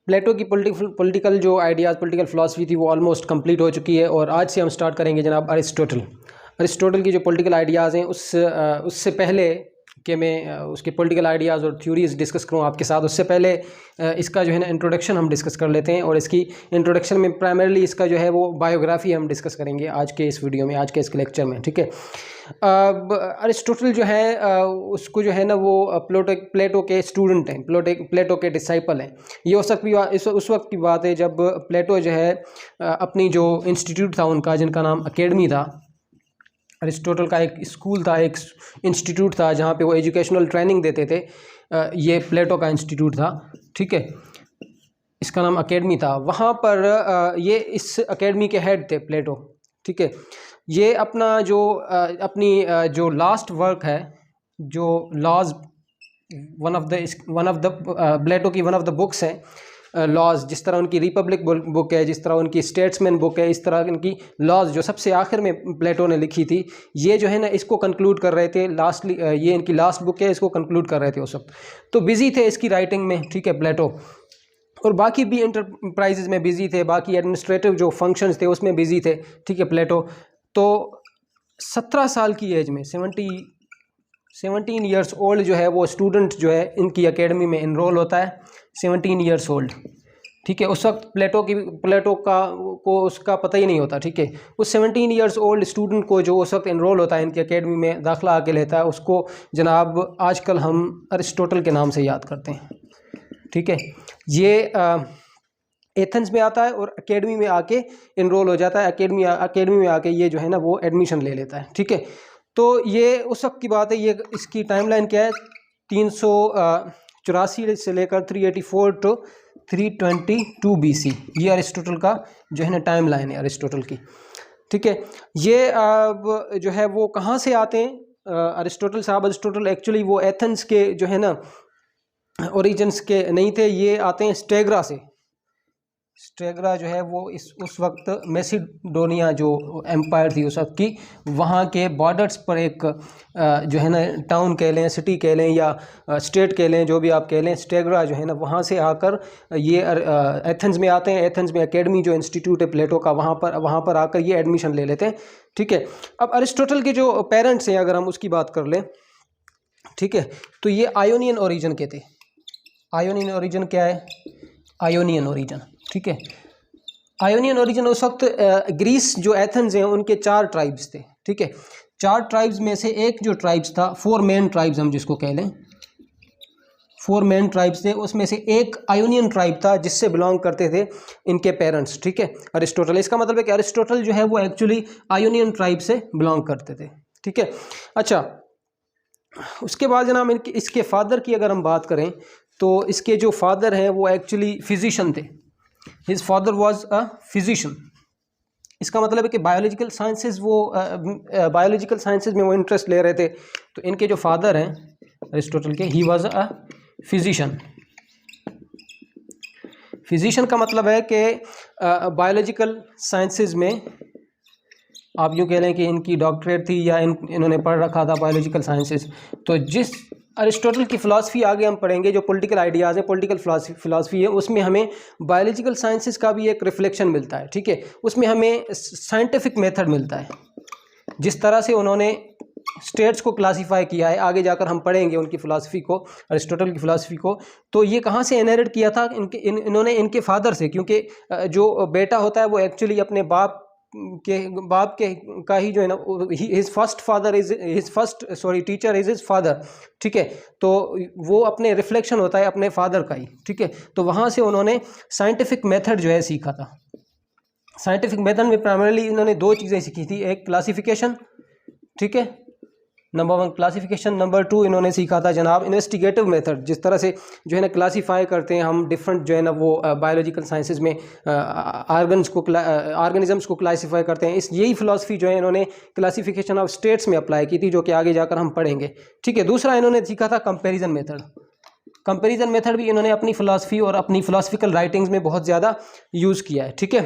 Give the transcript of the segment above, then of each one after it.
प्लेटो की पॉलिटिकल जो ideas, political philosophy थी वो ऑलमोस्ट कंप्लीट हो चुकी है। और आज से हम स्टार्ट करेंगे जनाब अरिस्टोटल की जो पॉलिटिकल आइडियाज़ हैं उससे पहले कि मैं उसके पॉलिटिकल आइडियाज़ और थ्योरीज़ डिस्कस करूँ आपके साथ, उससे पहले इसका जो है ना इंट्रोडक्शन हम डिस्कस कर लेते हैं। और इसकी इंट्रोडक्शन में प्राइमरली इसका जो है वो बायोग्राफ़ी हम डिस्कस करेंगे आज के इस वीडियो में, आज के इस लेक्चर में, ठीक है। अरिस्टोटल जो है उसको जो है ना वो प्लेटो के स्टूडेंट हैं, प्लेटो के डिसाइपल हैं। ये उस वक्त की बात है जब प्लेटो जो है अपनी जो इंस्टीट्यूट था उनका, जिनका नाम अकेडमी था, अरिस्टोटल का एक स्कूल था, एक इंस्टीट्यूट था जहाँ पे वो एजुकेशनल ट्रेनिंग देते थे, ये प्लेटो का इंस्टीट्यूट था, ठीक है। इसका नाम अकेडमी था। वहाँ पर ये इस अकेडमी के हेड थे प्लेटो, ठीक है। ये अपनी जो लास्ट वर्क है, जो लॉज, वन ऑफ द प्लेटो की वन ऑफ द बुक्स है लॉज। जिस तरह उनकी रिपब्लिक बुक है, जिस तरह उनकी स्टेट्समैन बुक है, इस तरह इनकी लॉज जो सबसे आखिर में प्लेटो ने लिखी थी, ये जो है ना इसको कंक्लूड कर रहे थे लास्टली। ये इनकी लास्ट बुक है, इसको कंक्लूड कर रहे थे उस वक्त। तो बिजी थे इसकी राइटिंग में, ठीक है, प्लेटो। और बाकी भी इंटरप्राइजेज में बिजी थे, बाकी एडमिनिस्ट्रेटिव जो फंक्शंस थे उसमें बिजी थे, ठीक है, प्लेटो। तो 17 साल की एज में 17 ईयर्स ओल्ड जो है वो स्टूडेंट जो है इनकी एकेडमी में इनरोल होता है, 17 ईयर्स ओल्ड, ठीक है। उस वक्त प्लेटो को उसका पता ही नहीं होता, ठीक है। उस 17 ईयर्स ओल्ड स्टूडेंट को जो उस वक्त इनरोल होता है इनकी एकेडमी में, दाखिला आके लेता है, उसको जनाब आजकल हम अरिस्टोटल के नाम से याद करते हैं, ठीक है। ये एथेंस में आता है और एकेडमी में आके इनरोल हो जाता है। एकेडमी में आके ये जो है ना वो एडमिशन ले लेता है, ठीक है। तो ये उस वक्त की बात है। ये इसकी टाइमलाइन क्या है, 384 से लेकर 384 टू 322 BC, ये अरिस्टोटल का जो है ना टाइमलाइन है अरिस्टोटल की, ठीक है। ये जो है वो कहाँ से आते हैं अरिस्टोटल एक्चुअली वो एथेंस के जो है ना ओरिजिन्स के नहीं थे, ये आते हैं स्टेग्रा से। स्टेग्रा जो है वो उस वक्त मैसिडोनिया जो एम्पायर थी उस वक्त की, वहाँ के बॉर्डर्स पर एक जो है ना टाउन कह लें, सिटी कह लें या स्टेट कह लें, जो भी आप कह लें, स्टेग्रा जो है ना वहाँ से आकर ये एथेंस में आते हैं। एथेंस में एकेडमी जो इंस्टीट्यूट है प्लेटो का, वहाँ पर आकर ये एडमिशन ले लेते हैं, ठीक है। अब अरिस्टोटल के जो पेरेंट्स हैं अगर हम उसकी बात कर लें, ठीक है, तो ये आयोनियन ओरिजिन के थे। आयोनियन ओरिजिन क्या है, आयोनियन ओरिजिन, ठीक है। आयोनियन ओरिजिन उस वक्त ग्रीस जो एथेंस हैं उनके 4 ट्राइब्स थे, ठीक है। 4 ट्राइब्स में से एक जो ट्राइब्स था, 4 मेन ट्राइब्स हम जिसको कह लें, 4 मेन ट्राइब्स थे, उसमें से एक आयोनियन ट्राइब था जिससे बिलोंग करते थे इनके पेरेंट्स, ठीक है, अरिस्टोटल। इसका मतलब है कि अरिस्टोटल जो है वो एक्चुअली आयोनियन ट्राइब से बिलोंग करते थे, ठीक है। अच्छा, उसके बाद जनाब इसके फादर की अगर हम बात करें तो इसके जो फादर हैं वो एक्चुअली फिजिशियन थे। His father was a physician. इसका मतलब है कि बायोलॉजिकल साइंसेज में वो इंटरेस्ट ले रहे थे। तो इनके जो फादर हैं अरिस्टोटल के, he was a physician. Physician का मतलब है कि बायोलॉजिकल साइंसेज में आप यूँ कह लें कि इनकी डॉक्टरेट थी या इन्होंने पढ़ रखा था बायोलॉजिकल साइंसेज। तो जिस अरिस्टोटल की फ़िलासफ़ी आगे हम पढ़ेंगे, जो पॉलिटिकल आइडियाज़ है, पॉलिटिकल फ़िलासफ़ी है, उसमें हमें बायोलॉजिकल साइंसेज का भी एक रिफ्लेक्शन मिलता है, ठीक है। उसमें हमें साइंटिफिक मेथड मिलता है। जिस तरह से उन्होंने स्टेट्स को क्लासीफाई किया है, आगे जाकर हम पढ़ेंगे उनकी फ़िलासफ़ी को, अरिस्टोटल की फ़िलासफ़ी को। तो ये कहाँ से इनहेरिट किया था, इन्होंने इनके फादर से, क्योंकि जो बेटा होता है वो एक्चुअली अपने बाप के का ही जो है ना, his first teacher is his father, ठीक है। तो वो अपने रिफ्लेक्शन होता है अपने फादर का ही, ठीक है। तो वहाँ से उन्होंने साइंटिफिक मेथड जो है सीखा था। साइंटिफिक मेथड में प्राइमरीली इन्होंने 2 चीज़ें सीखी थी, एक क्लासिफिकेशन, ठीक है, नंबर 1 क्लासिफिकेशन, नंबर 2 इन्होंने सीखा था जनाब इन्वेस्टिगेटिव मेथड। जिस तरह से जो है ना क्लासीफाई करते हैं हम डिफरेंट जो है ना वो बायोलॉजिकल साइंसेज में ऑर्गेनिजम्स को क्लासीफाई करते हैं, यही फिलॉसफी जो है इन्होंने क्लासिफिकेशन ऑफ स्टेट्स में अप्लाई की थी, जो कि आगे जाकर हम पढ़ेंगे, ठीक है। दूसरा इन्होंने सीखा था कंपेरिजन मेथड। कंपेरिजन मेथड भी इन्होंने अपनी फ़िलासफ़ी और अपनी फ़िलासफ़िकल राइटिंग्स में बहुत ज़्यादा यूज़ किया है, ठीक है।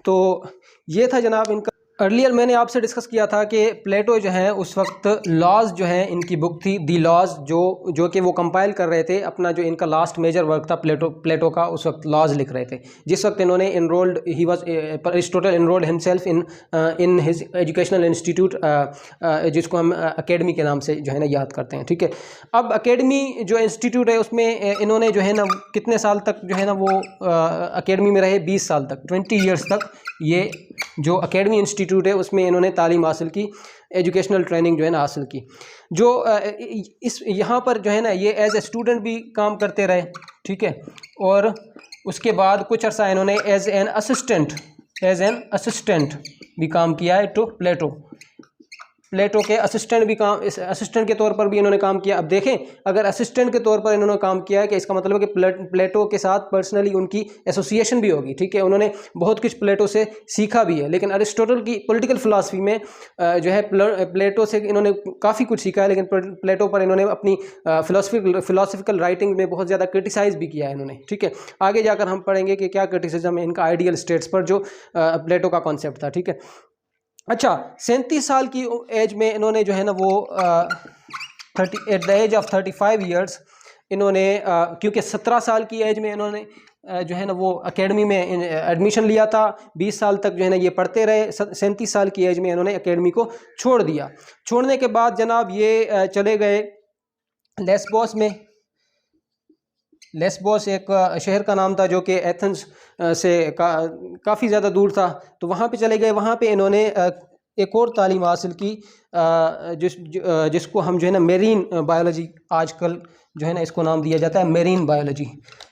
तो ये था जनाब इनका अर्लियर मैंने आपसे डिस्कस किया था कि प्लेटो जो है उस वक्त लॉज जो है इनकी बुक थी दी लॉज, जो कि वो कंपाइल कर रहे थे अपना जो इनका लास्ट मेजर वर्क था प्लेटो का, उस वक्त लॉज लिख रहे थे। जिस वक्त इन्होंने enrolled he was Aristotle enrolled himself in his educational institute, जिसको हम अकेडमी के नाम से जो है ना याद करते हैं। ठीक है, अब अकेडमी जो इंस्टीट्यूट है उसमें इन्होंने जो है ना कितने साल तक जो है ना वो अकेडमी में रहे, 20 साल तक, 20 ईयर्स तक ये जो अकेडमी इंस्टीट्यूट है उसमें इन्होंने तालीम हासिल की, एजुकेशनल ट्रेनिंग जो है ना हासिल की। जो इस यहाँ पर जो है ना ये एज ए स्टूडेंट भी काम करते रहे। ठीक है, और उसके बाद कुछ अर्सा इन्होंने एज एन असिस्टेंट भी काम किया है टू प्लेटो के असिस्टेंट के तौर पर भी इन्होंने काम किया। अब देखें, अगर असिस्टेंट के तौर पर इन्होंने काम किया है कि इसका मतलब है कि प्लेटो के साथ पर्सनली उनकी एसोसिएशन भी होगी। ठीक है, उन्होंने बहुत कुछ प्लेटो से सीखा भी है, लेकिन अरिस्टोटल की पॉलिटिकल फिलॉसफी में जो है प्लेटो से इन्होंने काफ़ी कुछ सीखा है, लेकिन प्लेटो पर इन्होंने अपनी फिलोसफिकल राइटिंग में बहुत ज़्यादा क्रिटिसाइज़ भी किया है इन्होंने। ठीक है, आगे जाकर हम पढ़ेंगे कि क्या क्रिटिसिज्म है इनका आइडियल स्टेट्स पर, जो प्लेटो का कॉन्सेप्ट था। ठीक है, अच्छा, 37 साल की एज में इन्होंने जो है ना वो at the age of 35 years इन्होंने क्योंकि 17 साल की एज में इन्होंने जो है ना वो एकेडमी में एडमिशन लिया था, 20 साल तक जो है ना ये पढ़ते रहे। 37 साल की एज में इन्होंने एकेडमी को छोड़ दिया। छोड़ने के बाद जनाब ये चले गए लेस्बोस में। लेस्बोस एक शहर का नाम था जो कि एथेंस से काफ़ी ज़्यादा दूर था, तो वहाँ पे चले गए। वहाँ पे इन्होंने एक और तालीम हासिल की जिसको हम जो है ना मेरीन बायोलॉजी आजकल जो है ना इसको नाम दिया जाता है मेरीन बायोलॉजी।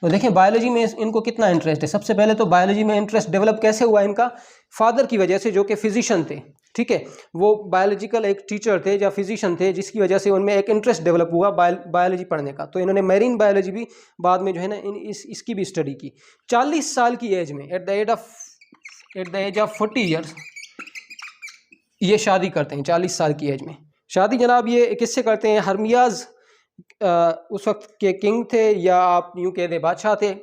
तो देखें बायोलॉजी में इनको कितना इंटरेस्ट है। सबसे पहले तो बायोलॉजी में इंटरेस्ट डेवलप कैसे हुआ इनका, फादर की वजह से, जो कि फिजिशियन थे। ठीक है, वो बायोलॉजिकल एक टीचर थे या फिजिशियन थे, जिसकी वजह से उनमें एक इंटरेस्ट डेवलप हुआ बायोलॉजी पढ़ने का। तो इन्होंने मेरीन बायोलॉजी भी बाद में जो है ना इसकी भी स्टडी की। 40 साल की एज में at the age of 40 years ये शादी करते हैं। 40 साल की एज में शादी जनाब ये किससे करते हैं? हर्मियाज उस वक्त के किंग थे, या आप यूँ कह दें बादशाह थे।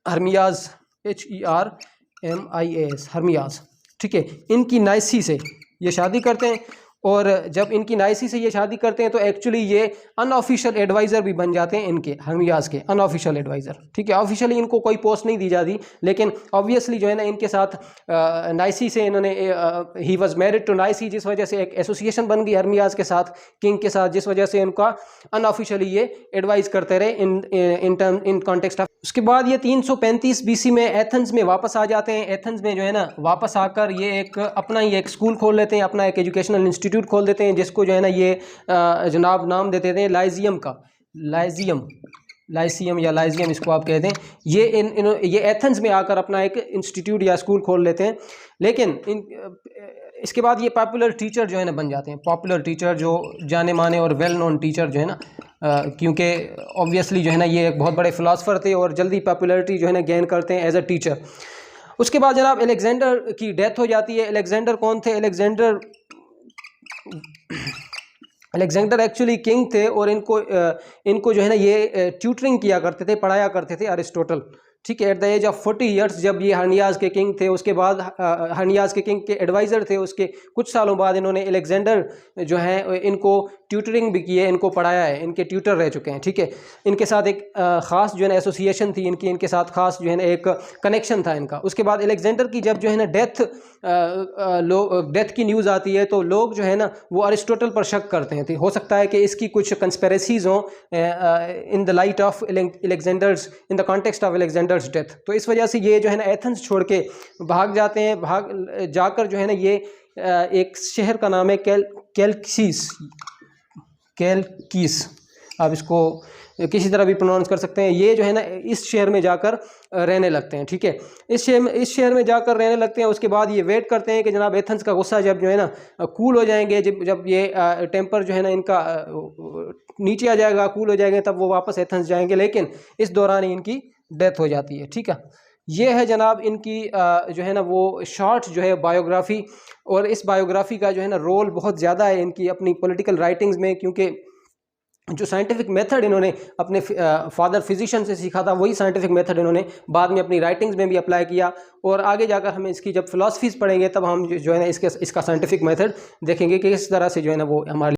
हर्मियाज HERMIAS हर्मियाज। ठीक है, इनकी नाइसी से ये शादी करते हैं, और जब इनकी नाइसी से ये शादी करते हैं तो एक्चुअली ये अनऑफिशियल एडवाइज़र भी बन जाते हैं इनके, हर्मियाज के अनऑफिशियल एडवाइज़र। ठीक है, ऑफिशियली इनको कोई पोस्ट नहीं दी जाती, लेकिन ऑब्वियसली जो है ना इनके साथ नाइसी से इन्होंने ही वाज मैरिड टू नाइसी, जिस वजह से एक एसोसिएशन बन गई हर्मियाज के साथ, किंग के साथ, जिस वजह से इनका अनऑफिशियली ये एडवाइस करते रहे इन कॉन्टेक्स्ट ऑफ। उसके बाद ये 335 BC में एथेंस में वापस आ जाते हैं। एथेंस में जो है ना वापस आकर ये अपना ही एक स्कूल खोल लेते हैं, अपना एक एजुकेशनल इंस्टीट्यूट खोल देते हैं, जिसको जो है ना ये जनाब नाम देते थे लाइजियम का। लाइसियम या लाइजियम इसको आप कहते हैं। ये एथेंस में आकर अपना एक इंस्टीट्यूट या स्कूल खोल लेते हैं, लेकिन इसके बाद ये पॉपुलर टीचर जो है ना बन जाते हैं। पॉपुलर टीचर, जो जाने माने और वेल नोन टीचर जो है ना, क्योंकि ऑब्वियसली जो है ना ये एक बहुत बड़े फिलासफर थे और जल्दी पॉपुलरिटी जो है ना गेन करते हैं एज अ टीचर। उसके बाद जनाब अलेक्जेंडर की डेथ हो जाती है। अलेक्जेंडर कौन थे? अलेक्जेंडर एक्चुअली किंग थे, और इनको जो है ना ये ट्यूटरिंग किया करते थे, पढ़ाया करते थे अरिस्टोटल। ठीक है, at the age of 40 years जब ये हर्नियाज के किंग थे, उसके बाद हर्नियाज के किंग के एडवाइज़र थे, उसके कुछ सालों बाद इन्होंने अलेक्जेंडर जो है इनको ट्यूटरिंग भी की है, इनको पढ़ाया है, इनके ट्यूटर रह चुके हैं। ठीक है, इनके साथ एक ख़ास जो है ना एसोसिएशन थी इनके साथ ख़ास जो है ना एक कनेक्शन था इनका। उसके बाद अलेक्जेंडर की जब जो है ना डेथ की न्यूज़ आती है, तो लोग जो है ना वो अरिस्टोटल पर शक करते हैं। हो सकता है कि इसकी कुछ कंस्पेरेसीज हों in the light of Alexander's, in the context of Alexander's death. तो इस वजह से ये जो है ना एथेंस छोड़ के भाग जाते हैं। भाग जाकर जो है ना ये एक शहर का नाम है कैलकीस, आप इसको किसी तरह भी प्रोनाउंस कर सकते हैं। ये जो है ना इस शहर में जाकर रहने लगते हैं। ठीक है, इस शहर में जाकर रहने लगते हैं। उसके बाद ये वेट करते हैं कि जनाब एथेंस का गुस्सा जब जो है ना कूल हो जाएंगे, जब ये टेम्पर जो है ना इनका नीचे आ जाएगा, कूल हो जाएंगे, तब वो वापस एथेंस जाएंगे, लेकिन इस दौरान ही इनकी डेथ हो जाती है। ठीक है, ये है जनाब इनकी जो है ना वो शॉर्ट जो है बायोग्राफी, और इस बायोग्राफी का जो है ना रोल बहुत ज़्यादा है इनकी अपनी पॉलिटिकल राइटिंग्स में, क्योंकि जो साइंटिफिक मेथड इन्होंने अपने फादर फिजिशियन से सीखा था, वही साइंटिफिक मेथड इन्होंने बाद में अपनी राइटिंग्स में भी अप्लाई किया। और आगे जाकर हमें इसकी जब फिलॉसफीज़ पढ़ेंगे तब हम जो है ना इसका साइंटिफिक मेथड देखेंगे कि किस तरह से जो है ना वो हमारे